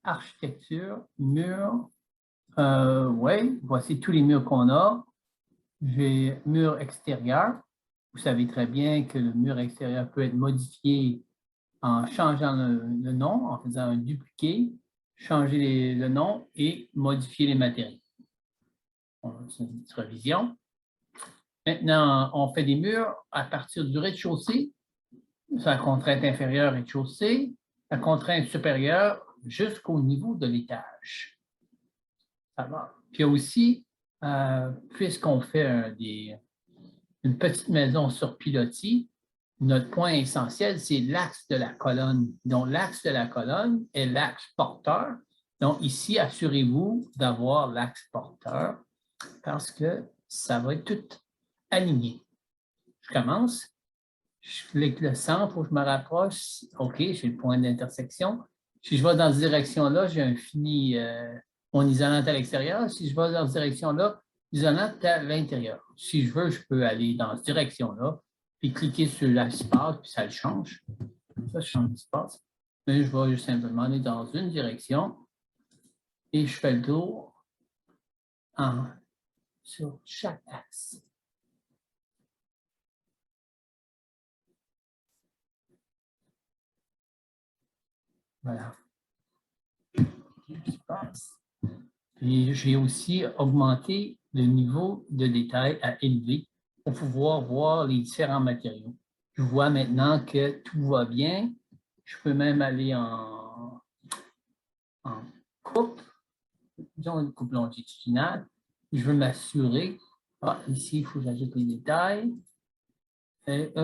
architecture, mur. Oui, voici tous les murs qu'on a. J'ai mur extérieur. Vous savez très bien que le mur extérieur peut être modifié en changeant le nom, en faisant un dupliqué, changer le nom et modifier les matériaux. C'est une petite revision. Maintenant, on fait des murs à partir du rez-de-chaussée. C'est la contrainte inférieure rez-de-chaussée, la contrainte supérieure jusqu'au niveau de l'étage. Ça va. Puis aussi, puisqu'on fait une petite maison sur pilotis, notre point essentiel, c'est l'axe de la colonne. Donc, l'axe de la colonne est l'axe porteur. Donc, ici, assurez-vous d'avoir l'axe porteur parce que ça va être tout aligné. Je commence. Je clique le centre, il faut que je me rapproche. OK, j'ai le point d'intersection. Si je vais dans cette direction-là, j'ai un fini mon isolant à l'extérieur. Si je vais dans cette direction-là, l'isolant est à l'intérieur. Si je veux, je peux aller dans cette direction-là, puis cliquer sur l'espace, puis ça le change. Ça change l'espace. Mais je vais simplement aller dans une direction et je fais le tour sur chaque axe. Voilà. Puis j'ai aussi augmenté le niveau de détail à élever pour pouvoir voir les différents matériaux. Je vois maintenant que tout va bien. Je peux même aller en coupe, disons une coupe longitudinale. Je veux m'assurer. Ah, ici, il faut que j'ajoute les détails.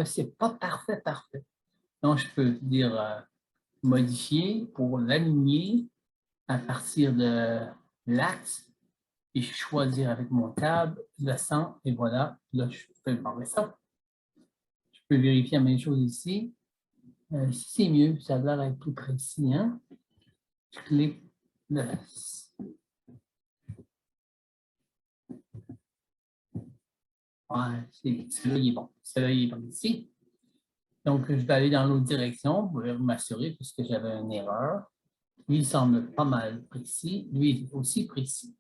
C'est pas parfait. Donc, je peux dire modifier pour l'aligner à partir de l'axe et choisir avec mon câble le centre et voilà, là je peux barrer ça. Je peux vérifier la même chose ici. Si c'est mieux, ça a l'air d'être plus précis. Hein? Je clique le... Ouais, celui-là, il est bon. Celui-là, il est bon ici. Donc, je vais aller dans l'autre direction pour m'assurer puisque j'avais une erreur. Lui, il semble pas mal précis. Lui, il est aussi précis.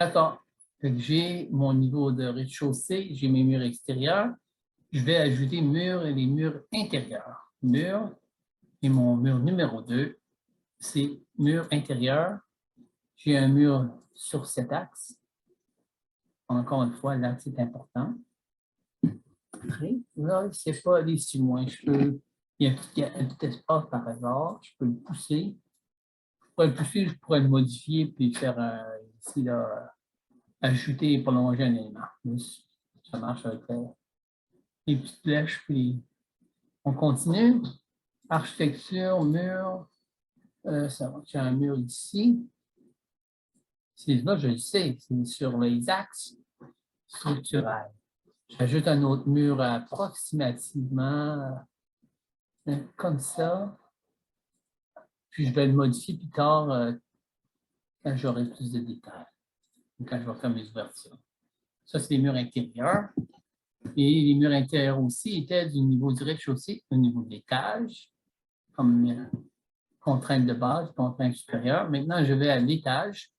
D'accord. J'ai mon niveau de rez-de-chaussée, j'ai mes murs extérieurs. Je vais ajouter murs et les murs intérieurs. Mur et mon mur numéro 2, c'est mur intérieur. J'ai un mur sur cet axe. Encore une fois, l'axe est important. Là, c'est pas aller si loin. Il y a un petit espace par hasard. Je peux le pousser. Je pourrais le modifier puis faire ici, là, ajouter et prolonger un élément. Ça marche avec les petites flèches. Puis on continue. Architecture, mur. Ça va. J'ai un mur ici. Là, je le sais, c'est sur les axes structurels. J'ajoute un autre mur approximativement comme ça. Puis je vais le modifier plus tard quand j'aurai plus de détails. Quand je vais faire mes ouvertures. Ça, c'est les murs intérieurs. Et les murs intérieurs aussi étaient du niveau du rez-de-chaussée au niveau de l'étage, comme contrainte de base, contrainte supérieure. Maintenant, je vais à l'étage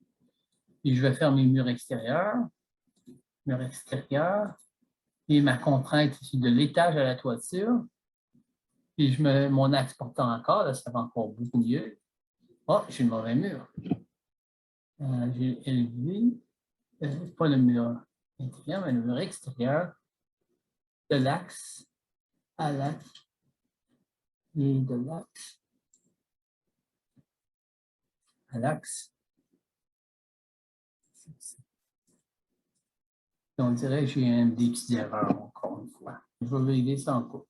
et je vais faire mes murs extérieurs. Murs extérieurs. Et ma contrainte ici de l'étage à la toiture. Puis je mets mon axe portant encore, là, ça va encore beaucoup mieux. Oh, j'ai le mauvais mur. J'ai élevé, pas le mur intérieur, mais le mur extérieur, de l'axe à l'axe et de l'axe à l'axe. On dirait que j'ai des petites erreurs encore une fois. Je vais vérifier ça en coupe.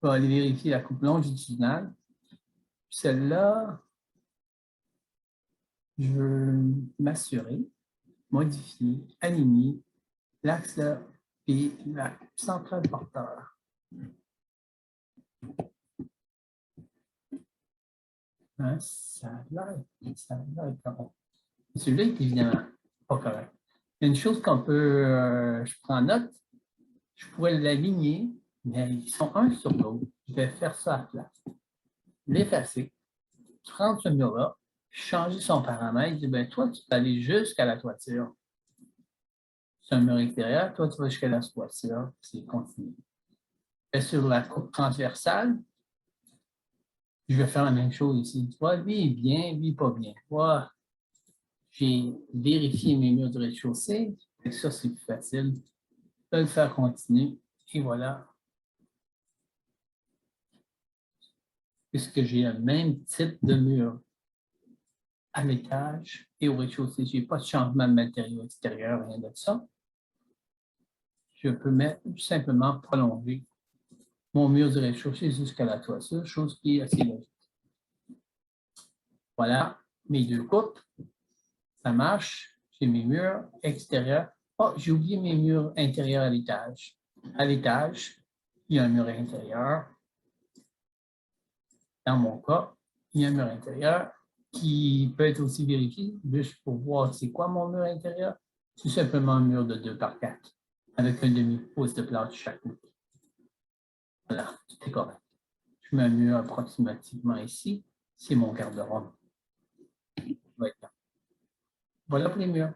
Je vais aller vérifier la coupe longitudinale. Celle-là, je veux m'assurer, modifier, aligner l'axe là et la centrale porteur. Hein, ça a l'air correct. Celui-là est évidemment pas correct. Il y a une chose qu'on peut, je prends note, je pourrais l'aligner, mais ils sont un sur l'autre. Je vais faire ça à la place. L'effacer. prendre ce mur-là, changer son paramètre, dire, ben, toi, tu peux aller jusqu'à la toiture. C'est un mur extérieur, toi, tu vas jusqu'à la toiture, c'est continu. Et sur la coupe transversale, je vais faire la même chose ici. Tu vois, lui est bien, lui pas bien. Moi, j'ai vérifié mes murs de rez-de-chaussée, et ça, c'est plus facile. Je peux le faire continuer, et voilà. Puisque j'ai le même type de mur à l'étage et au rez-de-chaussée, je n'ai pas de changement de matériaux extérieur, rien de ça. Je peux mettre simplement prolonger mon mur de rez-de-chaussée jusqu'à la toiture, chose qui est assez logique. Voilà mes deux coupes. Ça marche. J'ai mes murs extérieurs. Oh, j'ai oublié mes murs intérieurs à l'étage. À l'étage, il y a un mur intérieur. Dans mon cas, il y a un mur intérieur qui peut être aussi vérifié juste pour voir c'est quoi mon mur intérieur. C'est simplement un mur de 2 par 4 avec un demi-pouce de plâtre chaque côté. Voilà, tout est correct. Je mets un mur approximativement ici. C'est mon garde-robe. Voilà pour les murs.